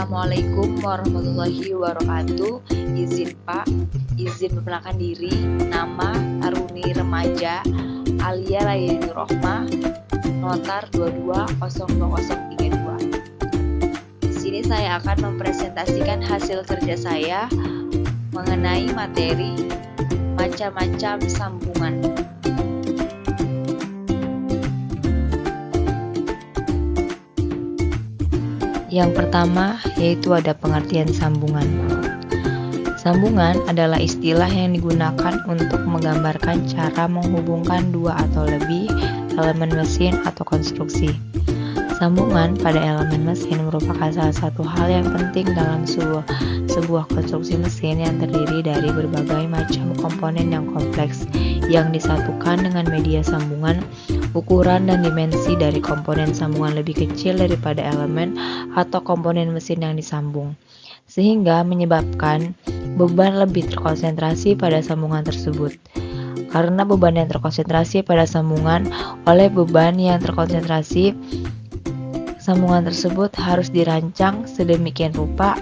Assalamualaikum warahmatullahi wabarakatuh. Izin Pak, izin memperkenalkan diri. Nama Aruni Remaja, Alia Layani Rohmah, Notar 220032. Di sini saya akan mempresentasikan hasil kerja saya mengenai materi macam-macam sambungan. Yang pertama yaitu ada pengertian sambungan. Sambungan adalah istilah yang digunakan untuk menggambarkan cara menghubungkan dua atau lebih elemen mesin atau konstruksi. Sambungan pada elemen mesin merupakan salah satu hal yang penting dalam sebuah konstruksi mesin yang terdiri dari berbagai macam komponen yang kompleks yang disatukan dengan media sambungan. Ukuran dan dimensi dari komponen sambungan lebih kecil daripada elemen atau komponen mesin yang disambung, sehingga menyebabkan beban lebih terkonsentrasi pada sambungan tersebut. Karena beban yang terkonsentrasi pada sambungan oleh beban yang terkonsentrasi, sambungan tersebut harus dirancang sedemikian rupa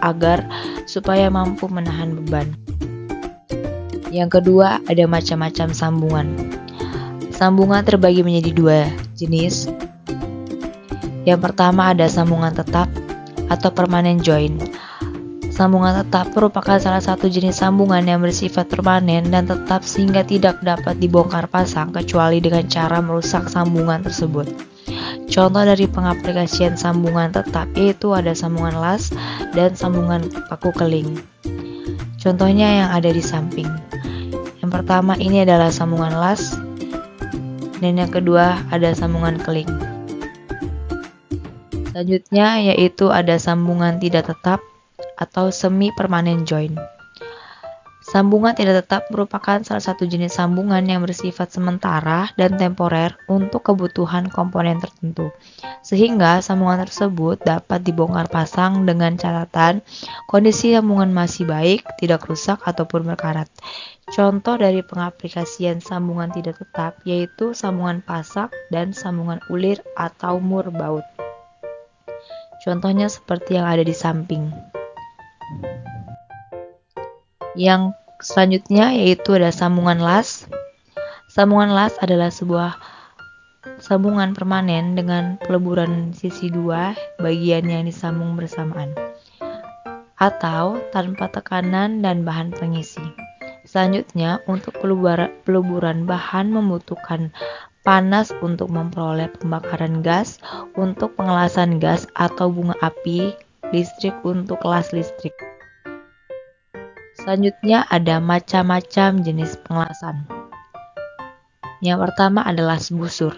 supaya mampu menahan beban. Yang kedua, ada macam-macam sambungan. Sambungan terbagi menjadi dua jenis. Yang pertama ada sambungan tetap atau permanent joint. Sambungan tetap merupakan salah satu jenis sambungan yang bersifat permanen dan tetap sehingga tidak dapat dibongkar pasang kecuali dengan cara merusak sambungan tersebut. Contoh dari pengaplikasian sambungan tetap yaitu ada sambungan las dan sambungan paku keling. Contohnya yang ada di samping. Yang pertama ini adalah sambungan las. Dan yang kedua ada sambungan keling. Selanjutnya yaitu ada sambungan tidak tetap atau semi permanent joint. Sambungan tidak tetap merupakan salah satu jenis sambungan yang bersifat sementara dan temporer untuk kebutuhan komponen tertentu, sehingga sambungan tersebut dapat dibongkar pasang dengan catatan kondisi sambungan masih baik, tidak rusak ataupun berkarat. Contoh dari pengaplikasian sambungan tidak tetap yaitu sambungan pasak dan sambungan ulir atau mur baut. Contohnya seperti yang ada di samping. Yang selanjutnya yaitu ada sambungan las. Sambungan las adalah sebuah sambungan permanen dengan peleburan sisi dua bagian yang disambung bersamaan atau tanpa tekanan dan bahan pengisi. Selanjutnya, untuk peleburan bahan membutuhkan panas untuk memperoleh pembakaran gas, untuk pengelasan gas atau bunga api, listrik untuk las listrik. Selanjutnya ada macam-macam jenis pengelasan. Yang pertama adalah las busur.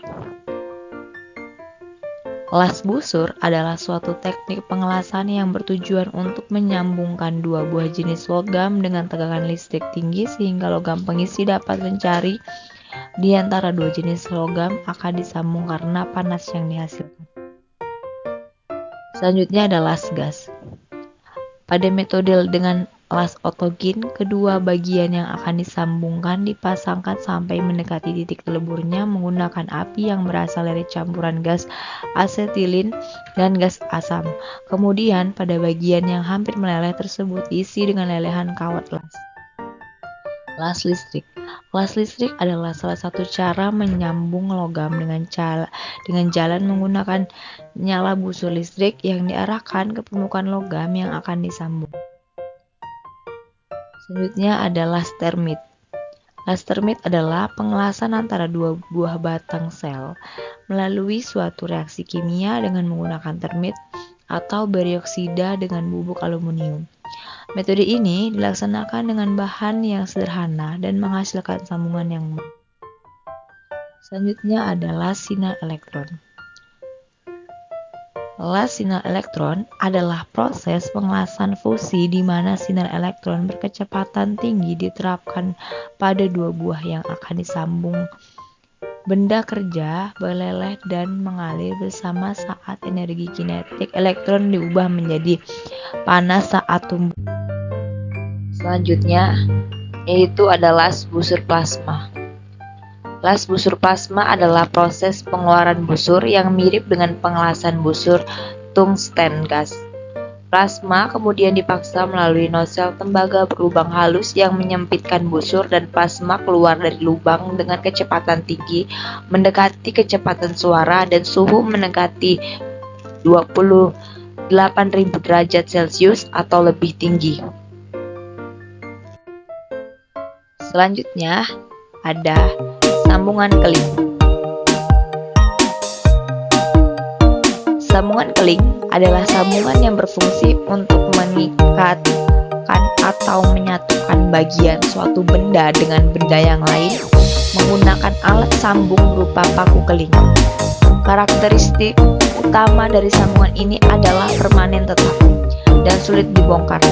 Las busur adalah suatu teknik pengelasan yang bertujuan untuk menyambungkan dua buah jenis logam dengan tegangan listrik tinggi sehingga logam pengisi dapat mencari di antara dua jenis logam akan disambung karena panas yang dihasilkan. Selanjutnya ada las gas. Pada metode dengan las otogen, kedua bagian yang akan disambungkan dipasangkan sampai mendekati titik leburnya menggunakan api yang berasal dari campuran gas asetilin dan gas asam. Kemudian pada bagian yang hampir meleleh tersebut diisi dengan lelehan kawat las. Las listrik. Las listrik adalah salah satu cara menyambung logam dengan jalan menggunakan nyala busur listrik yang diarahkan ke permukaan logam yang akan disambung. Selanjutnya ada las termit. Las termit adalah pengelasan antara dua buah batang sel melalui suatu reaksi kimia dengan menggunakan termit atau barioksida dengan bubuk aluminium. Metode ini dilaksanakan dengan bahan yang sederhana dan menghasilkan sambungan yang baik. Selanjutnya ada las sinar elektron. Las sinar elektron adalah proses pengelasan fusi di mana sinar elektron berkecepatan tinggi diterapkan pada dua buah yang akan disambung. Benda kerja, meleleh dan mengalir bersama saat energi kinetik elektron diubah menjadi panas saat tumbuh. Selanjutnya yaitu ada las busur plasma. Las busur plasma adalah proses pengeluaran busur yang mirip dengan pengelasan busur tungsten gas. Plasma kemudian dipaksa melalui nosel tembaga berlubang halus yang menyempitkan busur, dan plasma keluar dari lubang dengan kecepatan tinggi mendekati kecepatan suara dan suhu mendekati 28.000 derajat Celcius atau lebih tinggi. Selanjutnya ada sambungan keling. Sambungan keling adalah sambungan yang berfungsi untuk mengikatkan atau menyatukan bagian suatu benda dengan benda yang lain menggunakan alat sambung berupa paku keling. Karakteristik utama dari sambungan ini adalah permanen tetap dan sulit dibongkar.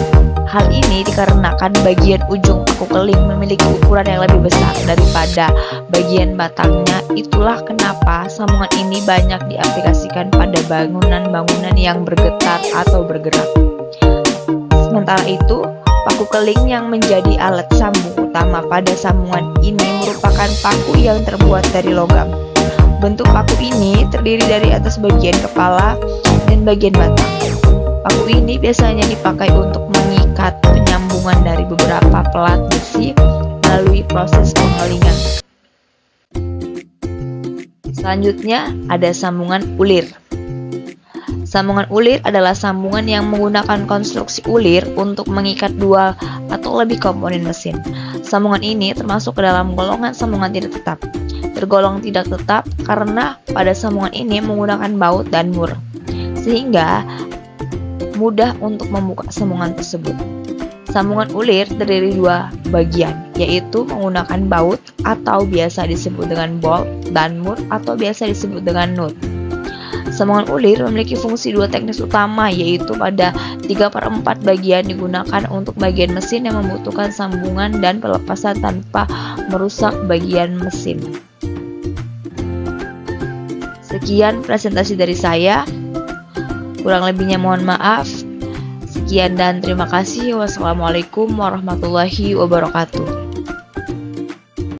Hal ini dikarenakan bagian ujung paku keling memiliki ukuran yang lebih besar daripada bagian batangnya. Itulah kenapa sambungan ini banyak diaplikasikan pada bangunan-bangunan yang bergetar atau bergerak. Sementara itu, paku keling yang menjadi alat sambung utama pada sambungan ini merupakan paku yang terbuat dari logam. Bentuk paku ini terdiri dari atas bagian kepala dan bagian batang. Paku ini biasanya dipakai untuk mengikat penyambungan dari beberapa pelat besi melalui proses pengelingan. Selanjutnya ada sambungan ulir. Sambungan ulir adalah sambungan yang menggunakan konstruksi ulir untuk mengikat dua atau lebih komponen mesin. Sambungan ini termasuk ke dalam golongan sambungan tidak tetap. Tergolong tidak tetap karena pada sambungan ini menggunakan baut dan mur, sehingga mudah untuk membuka sambungan tersebut. Sambungan ulir terdiri dua bagian, yaitu menggunakan baut atau biasa disebut dengan bolt dan mur atau biasa disebut dengan nut. Sambungan ulir memiliki fungsi dua teknis utama, yaitu pada 3/4 bagian digunakan untuk bagian mesin yang membutuhkan sambungan dan pelepasan tanpa merusak bagian mesin. Sekian presentasi dari saya. Kurang lebihnya mohon maaf. Sekian dan terima kasih. Wassalamualaikum warahmatullahi wabarakatuh.